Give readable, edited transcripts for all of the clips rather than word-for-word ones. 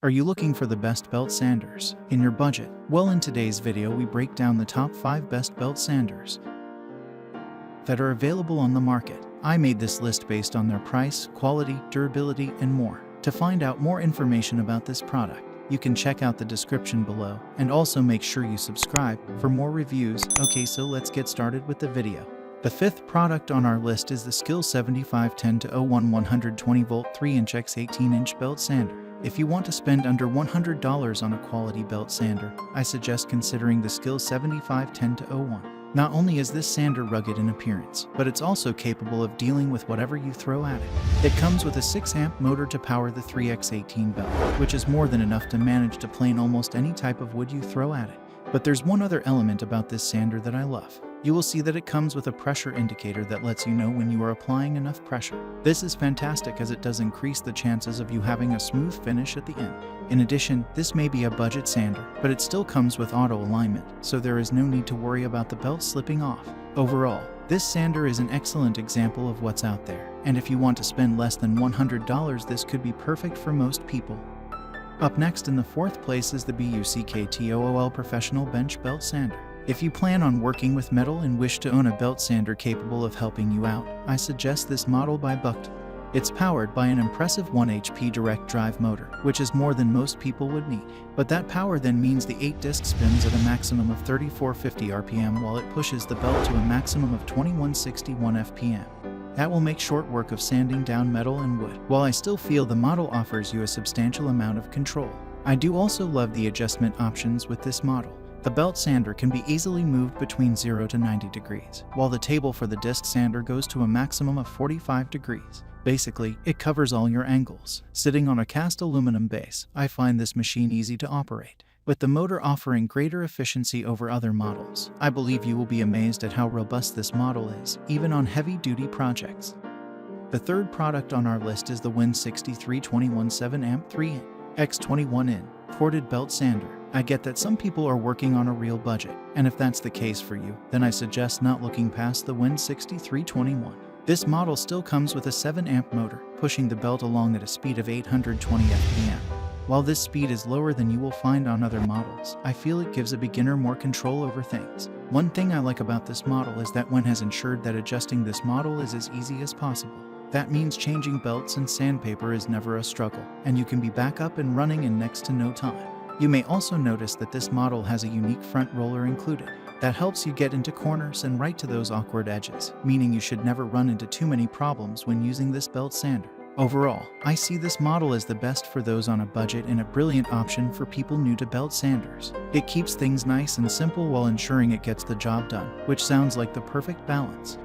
Are you looking for the best belt sanders in your budget? Well, in today's video we break down the top 5 best belt sanders that are available on the market. I made this list based on their price, quality, durability, and more. To find out more information about this product, you can check out the description below, and also make sure you subscribe for more reviews. Okay, so let's get started with the video. The 5th product on our list is the Skil 7510-01 120V 3-inch x 18-inch belt sander. If you want to spend under $100 on a quality belt sander, I suggest considering the Skil 7510-01. Not only is this sander rugged in appearance, but it's also capable of dealing with whatever you throw at it. It comes with a 6-amp motor to power the 3x18 belt, which is more than enough to manage to plane almost any type of wood you throw at it. But there's one other element about this sander that I love. You will see that it comes with a pressure indicator that lets you know when you are applying enough pressure. This is fantastic as it does increase the chances of you having a smooth finish at the end. In addition, this may be a budget sander, but it still comes with auto alignment, so there is no need to worry about the belt slipping off. Overall, this sander is an excellent example of what's out there, and if you want to spend less than $100, this could be perfect for most people. Up next in the 4th place is the BUCKTOOL Professional Bench Belt Sander. If you plan on working with metal and wish to own a belt sander capable of helping you out, I suggest this model by Bucked. It's powered by an impressive 1 HP direct drive motor, which is more than most people would need. But that power then means the 8-disc spins at a maximum of 3450 RPM while it pushes the belt to a maximum of 2161 FPM. That will make short work of sanding down metal and wood. While I still feel the model offers you a substantial amount of control, I do also love the adjustment options with this model. The belt sander can be easily moved between 0 to 90 degrees, while the table for the disc sander goes to a maximum of 45 degrees. Basically, it covers all your angles. Sitting on a cast aluminum base, I find this machine easy to operate, with the motor offering greater efficiency over other models. I believe you will be amazed at how robust this model is, even on heavy-duty projects. The 3rd product on our list is the WIN 6321 7-amp 3x21 corded belt sander. I get that some people are working on a real budget, and if that's the case for you, then I suggest not looking past the WIN 6321. This model still comes with a 7-amp motor, pushing the belt along at a speed of 820 FPM. While this speed is lower than you will find on other models, I feel it gives a beginner more control over things. One thing I like about this model is that WIN has ensured that adjusting this model is as easy as possible. That means changing belts and sandpaper is never a struggle, and you can be back up and running in next to no time. You may also notice that this model has a unique front roller included that helps you get into corners and right to those awkward edges, meaning you should never run into too many problems when using this belt sander. Overall, I see this model as the best for those on a budget and a brilliant option for people new to belt sanders. It keeps things nice and simple while ensuring it gets the job done, which sounds like the perfect balance.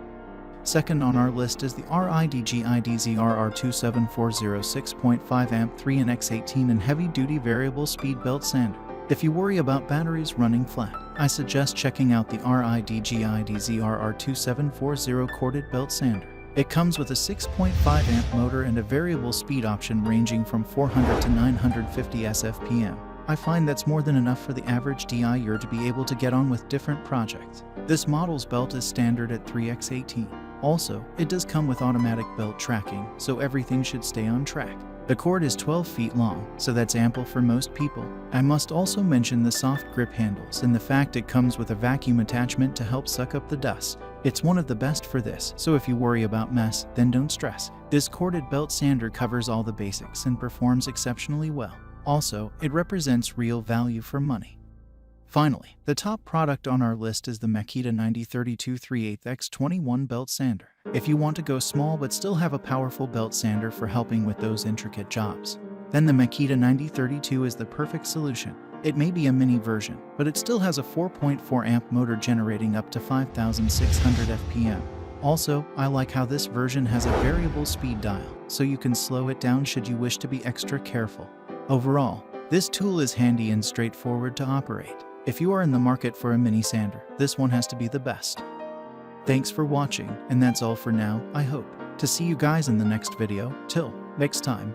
Second on our list is the RIDGIDZRR27406 6.5-amp 3x18 and heavy-duty variable speed belt sander. If you worry about batteries running flat, I suggest checking out the RIDGIDZRR2740 corded belt sander. It comes with a 6.5-amp motor and a variable speed option ranging from 400 to 950 SFPM. I find that's more than enough for the average DIYer to be able to get on with different projects. This model's belt is standard at 3x18. Also, it does come with automatic belt tracking, so everything should stay on track. The cord is 12 feet long, so that's ample for most people. I must also mention the soft grip handles and the fact it comes with a vacuum attachment to help suck up the dust. It's one of the best for this, so if you worry about mess, then don't stress. This corded belt sander covers all the basics and performs exceptionally well. Also, it represents real value for money. Finally, the top product on our list is the Makita 9032 3/8x21 belt sander. If you want to go small but still have a powerful belt sander for helping with those intricate jobs, then the Makita 9032 is the perfect solution. It may be a mini version, but it still has a 4.4-amp motor generating up to 5,600 FPM. Also, I like how this version has a variable speed dial, so you can slow it down should you wish to be extra careful. Overall, this tool is handy and straightforward to operate. If you are in the market for a mini sander, this one has to be the best. Thanks for watching, and that's all for now. I hope to see you guys in the next video. Till next time.